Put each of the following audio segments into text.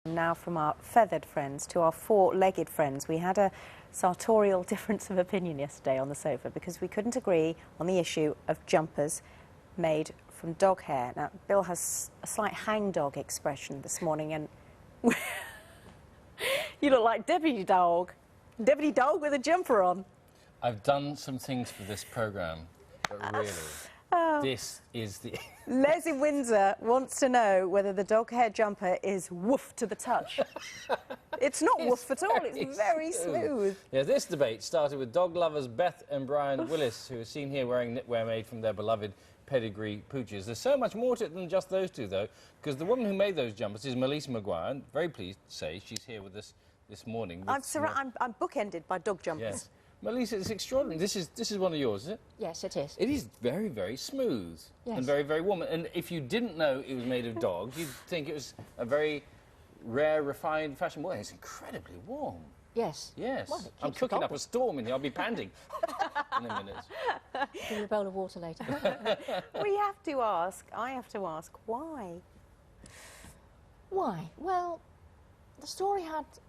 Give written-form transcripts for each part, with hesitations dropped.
Now from our feathered friends to our four-legged friends. We had a sartorial difference of opinion yesterday on the sofa because we couldn't agree on the issue of jumpers made from dog hair. Now, Bill has a slight hangdog expression this morning and you look like Deputy Dog. Deputy Dog with a jumper on. I've done some things for this programme, but really, this is the... Leslie Windsor wants to know whether the dog hair jumper is woof to the touch. It's not woof at all, it's very smooth. Yeah, this debate started with dog lovers Beth and Brian Willis, who are seen here wearing knitwear made from their beloved pedigree pooches. There's so much more to it than just those two, though, because the woman who made those jumpers is Melissa Maguire. I'm very pleased to say she's here with us this morning. I'm bookended by dog jumpers. Yes. Melissa, it's extraordinary. This is one of yours, is it? Yes, it is. It is very, very smooth. Yes. And very, very warm. And if you didn't know it was made of dogs, you'd think it was a very rare, refined fashion. Well, it's incredibly warm. Yes. Yes. Well, it I'm keeps cooking the up dog a storm in here. I'll be panting in a minute. Give you a bowl of water later. I have to ask, why? Why? Well, the story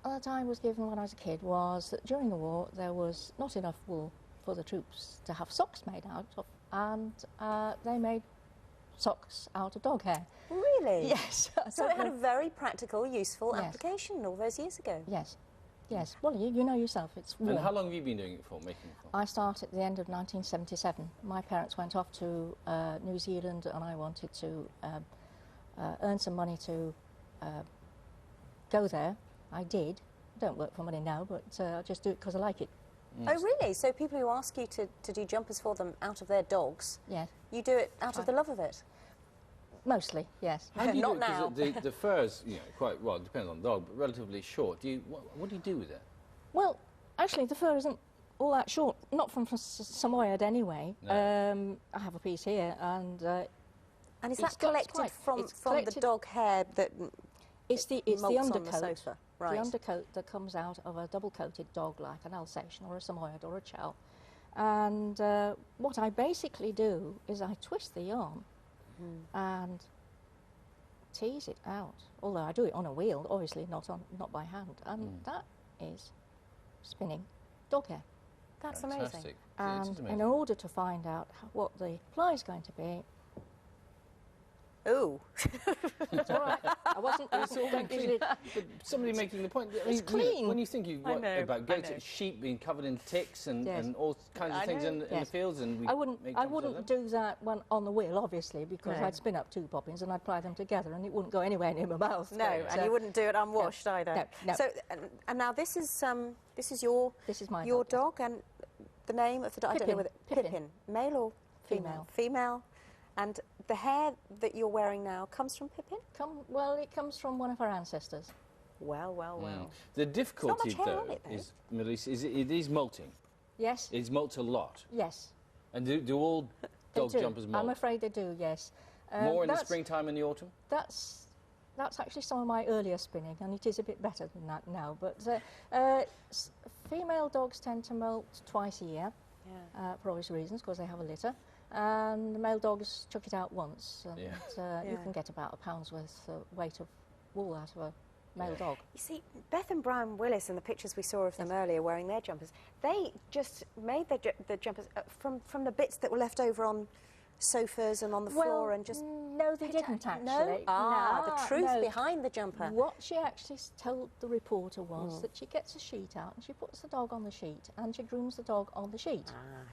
that I was given when I was a kid was that during the war there was not enough wool for the troops to have socks made out of, and they made socks out of dog hair. Really? Yes. So it had a very practical, useful Yes. application all those years ago. Yes. Yes. Well, you know yourself, it's warm. And how long have you been doing it for, making it for? I started at the end of 1977. My parents went off to New Zealand and I wanted to earn some money to go there. I did. I don't work for money now, but I just do it because I like it. Oh, really? So people who ask you to do jumpers for them out of their dogs, Yes. you do it out of the love of it? Mostly, yes. How do you Not do it? 'Cause now. the fur's, quite, well, it depends on the dog, but relatively short. What do you do with it? Well, actually, the fur isn't all that short. Not from Samoyed anyway. No. I have a piece here, and And is It's that got- collected it's from the collected- dog hair that it's the molts on the undercoat. sofa? Right. The undercoat that comes out of a double-coated dog, like an Alsatian or a Samoyed or a Chow. And what I basically do is I twist the yarn and tease it out. Although I do it on a wheel, obviously not by hand. And that is spinning dog hair. That's Fantastic. amazing. It is And amazing. in order to find out what the ply is going to be, Ooh. it's all right. I wasn't. It's all don't clean. usually- But somebody making the point. It's clean. When you think I know, about I goats, know. sheep being covered in ticks and, Yes. and all kinds of I things know. in the Yes. fields, and we I wouldn't make jumpers of them. do that one on the wheel, obviously, because No. I'd spin up two bobbins and I'd ply them together, and it wouldn't go anywhere near my mouth. No, But, and you wouldn't do it unwashed either. no, no. So, and now this is your This is my your dog, dog, and the name of the dog. I don't know Pippin. whether Pippin. male or female. Female. Female. And the hair that you're wearing now comes from Pippin. Well, it comes from one of our ancestors. Well, well, well. The difficulty, hair though, on it, though. is, Melissa, it is molting. Yes. It molts a lot. Yes. And do all They dog do. jumpers molt? I'm afraid they do. Yes. More in the that's- springtime and the autumn? That's actually some of my earlier spinning, and it is a bit better than that now. But female dogs tend to molt twice a year. Yeah. For obvious reasons, because they have a litter. And the male dogs chuck it out once, and you Yeah. can get about a pound's worth weight of wool out of a male Yeah. dog. You see, Beth and Brian Willis, and the pictures we saw of them earlier wearing their jumpers, they just made the jumpers from the bits that were left over on sofas and on the floor, and just no, they didn't actually. No? The truth no. behind the jumper. What she actually told the reporter was that she gets a sheet out and she puts the dog on the sheet and she grooms the dog on the sheet.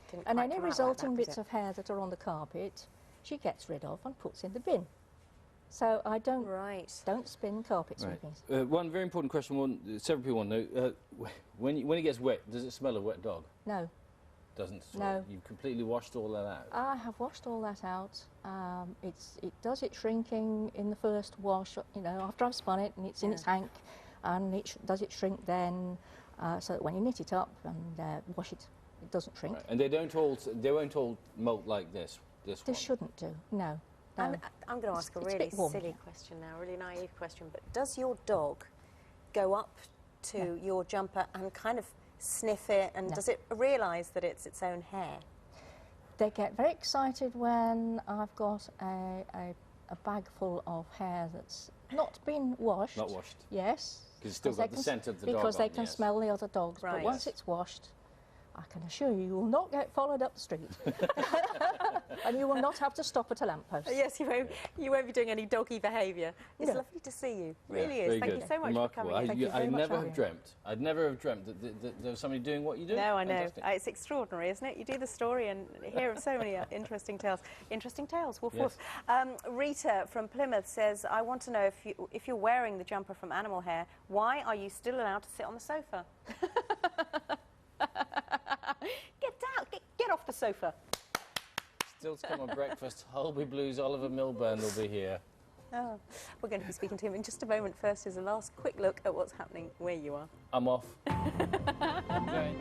Didn't And quite any come out like resulting that, did bits it? of hair that are on the carpet, she gets rid of and puts in the bin. So I don't spin carpet sweepings. One very important question. Several people want to know: when it gets wet, does it smell of wet dog? No. Doesn't. No. You've completely washed all that out. I have washed all that out. It does its shrinking in the first wash, after I've spun it and it's in its hank, and it does it shrink then, so that when you knit it up and wash it, it doesn't shrink. Right. And they won't all molt like this. They one. shouldn't do. No. I'm going to ask a It's a really bit warm silly here. question now, a really naive question, but does your dog go up to your jumper and kind of sniff it, and No. does it realise that it's its own hair? They get very excited when I've got a bag full of hair that's not been washed. Not washed. Yes. Because it's still got the scent of the dog Because they on, can yes. smell the other dogs. Right. But once it's washed, I can assure you, you will not get followed up the street. And you will not have to stop at a lamppost. Yes, you won't be doing any doggy behaviour. It's No. lovely to see you. Yeah, Really is. very Thank good. you so much Remarkable. for coming. Thank you very I'd much, never have Ariel. dreamt. I'd never have dreamt that there was somebody doing what you do. No, I know. Fantastic. It's extraordinary, isn't it? You do the story and hear of so many interesting tales. Interesting tales, woof Yes. woof. Rita from Plymouth says, I want to know if you're wearing the jumper from Animal Hair, why are you still allowed to sit on the sofa? Get off the sofa. Still to come on breakfast. Holby Blues, Oliver Milburn will be here. Oh, we're going to be speaking to him in just a moment. First is a last quick look at what's happening where you are. I'm off. Okay.